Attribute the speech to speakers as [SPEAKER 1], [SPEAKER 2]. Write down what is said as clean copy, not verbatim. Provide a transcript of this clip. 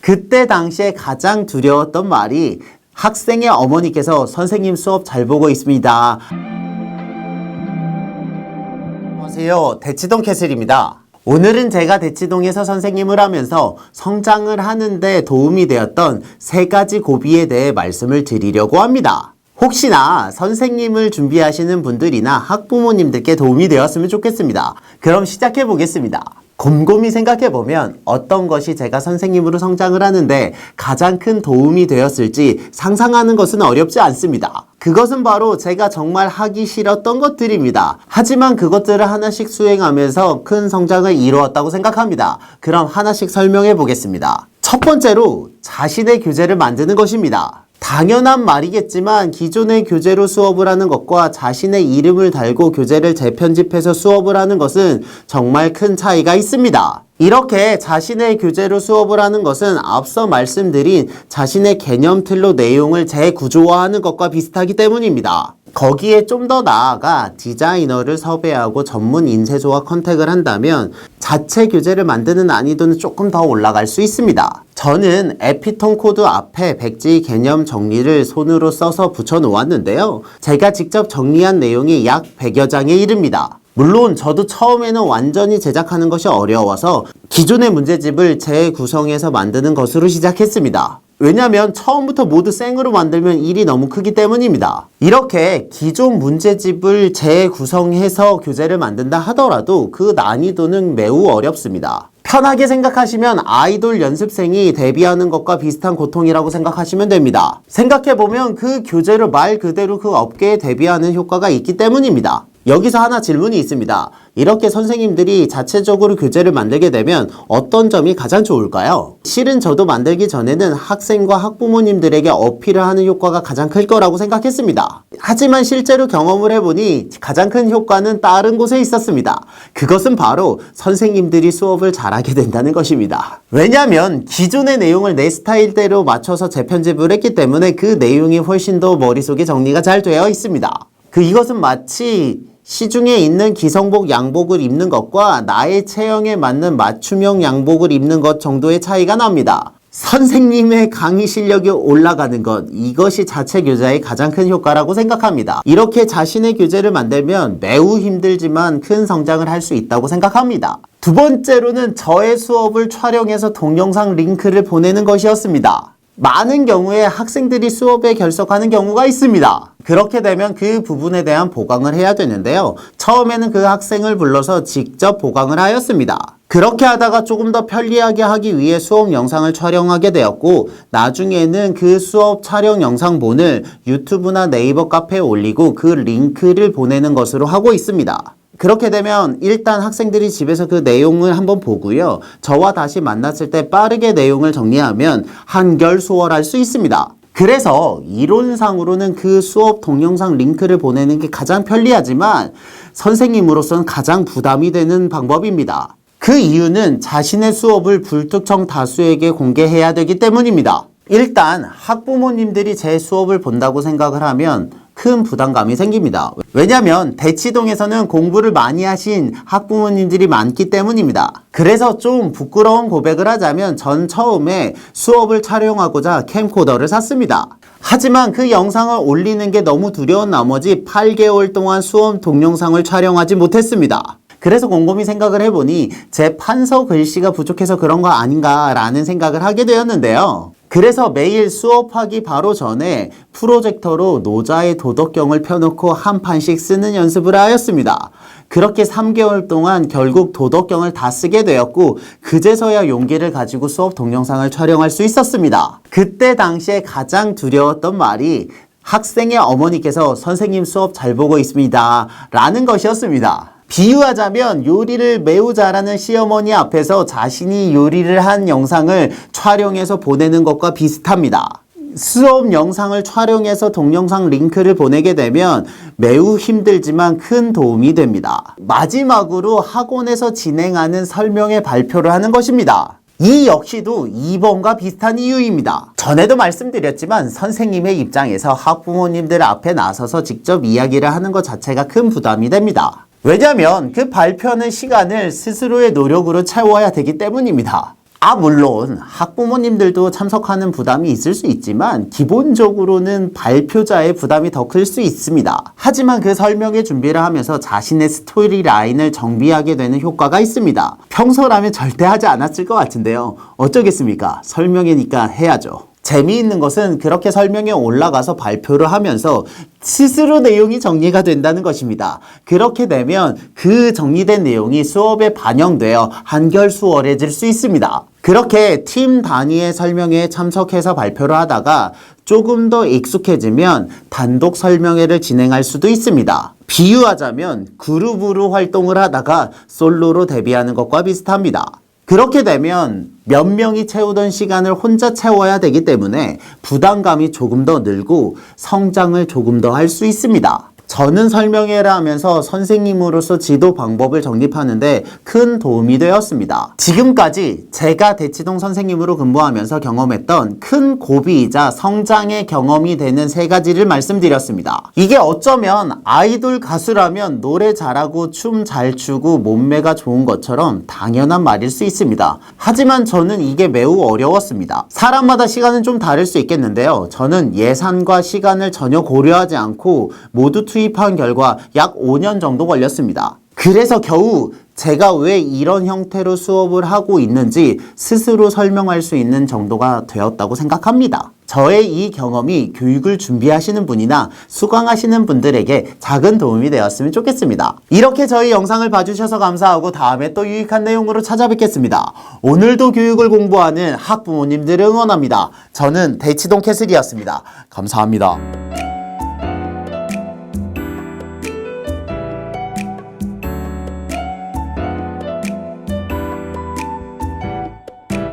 [SPEAKER 1] 그때 당시에 가장 두려웠던 말이 학생의 어머니께서 선생님 수업 잘 보고 있습니다. 안녕하세요. 대치동 캐슬입니다. 오늘은 제가 대치동에서 선생님을 하면서 성장을 하는데 도움이 되었던 3가지 고비에 대해 말씀을 드리려고 합니다. 혹시나 선생님을 준비하시는 분들이나 학부모님들께 도움이 되었으면 좋겠습니다. 그럼 시작해 보겠습니다. 곰곰이 생각해보면 어떤 것이 제가 선생님으로 성장을 하는데 가장 큰 도움이 되었을지 상상하는 것은 어렵지 않습니다. 그것은 바로 제가 정말 하기 싫었던 것들입니다. 하지만 그것들을 하나씩 수행하면서 큰 성장을 이루었다고 생각합니다. 그럼 하나씩 설명해 보겠습니다. 첫 번째로 자신의 교재를 만드는 것입니다. 당연한 말이겠지만 기존의 교재로 수업을 하는 것과 자신의 이름을 달고 교재를 재편집해서 수업을 하는 것은 정말 큰 차이가 있습니다. 이렇게 자신의 교재로 수업을 하는 것은 앞서 말씀드린 자신의 개념틀로 내용을 재구조화하는 것과 비슷하기 때문입니다. 거기에 좀 더 나아가 디자이너를 섭외하고 전문 인쇄소와 컨택을 한다면 자체 교재를 만드는 난이도는 조금 더 올라갈 수 있습니다. 저는 에피톤 코드 앞에 백지 개념 정리를 손으로 써서 붙여 놓았는데요. 제가 직접 정리한 내용이 약 100여 장에 이릅니다. 물론 저도 처음에는 완전히 제작하는 것이 어려워서 기존의 문제집을 재구성해서 만드는 것으로 시작했습니다. 왜냐면 처음부터 모두 생으로 만들면 일이 너무 크기 때문입니다. 이렇게 기존 문제집을 재구성해서 교재를 만든다 하더라도 그 난이도는 매우 어렵습니다. 편하게 생각하시면 아이돌 연습생이 데뷔하는 것과 비슷한 고통이라고 생각하시면 됩니다. 생각해보면 그 교재로 말 그대로 그 업계에 데뷔하는 효과가 있기 때문입니다. 여기서 하나 질문이 있습니다. 이렇게 선생님들이 자체적으로 교재를 만들게 되면 어떤 점이 가장 좋을까요? 실은 저도 만들기 전에는 학생과 학부모님들에게 어필을 하는 효과가 가장 클 거라고 생각했습니다. 하지만 실제로 경험을 해보니 가장 큰 효과는 다른 곳에 있었습니다. 그것은 바로 선생님들이 수업을 잘하게 된다는 것입니다. 왜냐하면 기존의 내용을 내 스타일대로 맞춰서 재편집을 했기 때문에 그 내용이 훨씬 더 머릿속에 정리가 잘 되어 있습니다. 이것은 마치 시중에 있는 기성복 양복을 입는 것과 나의 체형에 맞는 맞춤형 양복을 입는 것 정도의 차이가 납니다. 선생님의 강의 실력이 올라가는 것, 이것이 자체 교재의 가장 큰 효과라고 생각합니다. 이렇게 자신의 교재를 만들면 매우 힘들지만 큰 성장을 할 수 있다고 생각합니다. 두 번째로는 저의 수업을 촬영해서 동영상 링크를 보내는 것이었습니다. 많은 경우에 학생들이 수업에 결석하는 경우가 있습니다. 그렇게 되면 그 부분에 대한 보강을 해야 되는데요. 처음에는 그 학생을 불러서 직접 보강을 하였습니다. 그렇게 하다가 조금 더 편리하게 하기 위해 수업 영상을 촬영하게 되었고 나중에는 그 수업 촬영 영상본을 유튜브나 네이버 카페에 올리고 그 링크를 보내는 것으로 하고 있습니다. 그렇게 되면 일단 학생들이 집에서 그 내용을 한번 보고요. 저와 다시 만났을 때 빠르게 내용을 정리하면 한결 수월할 수 있습니다. 그래서 이론상으로는 그 수업 동영상 링크를 보내는 게 가장 편리하지만 선생님으로서는 가장 부담이 되는 방법입니다. 그 이유는 자신의 수업을 불특정 다수에게 공개해야 되기 때문입니다. 일단 학부모님들이 제 수업을 본다고 생각을 하면 큰 부담감이 생깁니다. 왜냐하면 대치동에서는 공부를 많이 하신 학부모님들이 많기 때문입니다. 그래서 좀 부끄러운 고백을 하자면 전 처음에 수업을 촬영하고자 캠코더를 샀습니다. 하지만 그 영상을 올리는 게 너무 두려운 나머지 8개월 동안 수업 동영상을 촬영하지 못했습니다. 그래서 곰곰이 생각을 해보니 제 판서 글씨가 부족해서 그런 거 아닌가라는 생각을 하게 되었는데요. 그래서 매일 수업하기 바로 전에 프로젝터로 노자의 도덕경을 펴놓고 한 판씩 쓰는 연습을 하였습니다. 그렇게 3개월 동안 결국 도덕경을 다 쓰게 되었고 그제서야 용기를 가지고 수업 동영상을 촬영할 수 있었습니다. 그때 당시에 가장 두려웠던 말이 학생의 어머니께서 선생님 수업 잘 보고 있습니다 라는 것이었습니다. 비유하자면 요리를 매우 잘하는 시어머니 앞에서 자신이 요리를 한 영상을 촬영해서 보내는 것과 비슷합니다. 수업 영상을 촬영해서 동영상 링크를 보내게 되면 매우 힘들지만 큰 도움이 됩니다. 마지막으로 학원에서 진행하는 설명회 발표를 하는 것입니다. 이 역시도 2번과 비슷한 이유입니다. 전에도 말씀드렸지만 선생님의 입장에서 학부모님들 앞에 나서서 직접 이야기를 하는 것 자체가 큰 부담이 됩니다. 왜냐하면 그 발표하는 시간을 스스로의 노력으로 채워야 되기 때문입니다. 물론 학부모님들도 참석하는 부담이 있을 수 있지만 기본적으로는 발표자의 부담이 더 클 수 있습니다. 하지만 그 설명의 준비를 하면서 자신의 스토리 라인을 정비하게 되는 효과가 있습니다. 평소라면 절대 하지 않았을 것 같은데요. 어쩌겠습니까? 설명이니까 해야죠. 재미있는 것은 그렇게 설명에 올라가서 발표를 하면서 스스로 내용이 정리가 된다는 것입니다. 그렇게 되면 그 정리된 내용이 수업에 반영되어 한결 수월해질 수 있습니다. 그렇게 팀 단위의 설명회에 참석해서 발표를 하다가 조금 더 익숙해지면 단독 설명회를 진행할 수도 있습니다. 비유하자면 그룹으로 활동을 하다가 솔로로 데뷔하는 것과 비슷합니다. 그렇게 되면 몇 명이 채우던 시간을 혼자 채워야 되기 때문에 부담감이 조금 더 늘고 성장을 조금 더 할 수 있습니다. 저는 설명회를 하면서 선생님으로서 지도 방법을 정립하는데 큰 도움이 되었습니다. 지금까지 제가 대치동 선생님으로 근무하면서 경험했던 큰 고비이자 성장의 경험이 되는 3가지를 말씀드렸습니다. 이게 어쩌면 아이돌 가수라면 노래 잘하고 춤 잘 추고 몸매가 좋은 것처럼 당연한 말일 수 있습니다. 하지만 저는 이게 매우 어려웠습니다. 사람마다 시간은 좀 다를 수 있겠는데요. 저는 예산과 시간을 전혀 고려하지 않고 모두 투입한 결과 약 5년 정도 걸렸습니다. 그래서 겨우 제가 왜 이런 형태로 수업을 하고 있는지 스스로 설명할 수 있는 정도가 되었다고 생각합니다. 저의 이 경험이 교육을 준비하시는 분이나 수강하시는 분들에게 작은 도움이 되었으면 좋겠습니다. 이렇게 저희 영상을 봐주셔서 감사하고 다음에 또 유익한 내용으로 찾아뵙겠습니다. 오늘도 교육을 공부하는 학부모님들을 응원합니다. 저는 대치동 캐슬이었습니다. 감사합니다.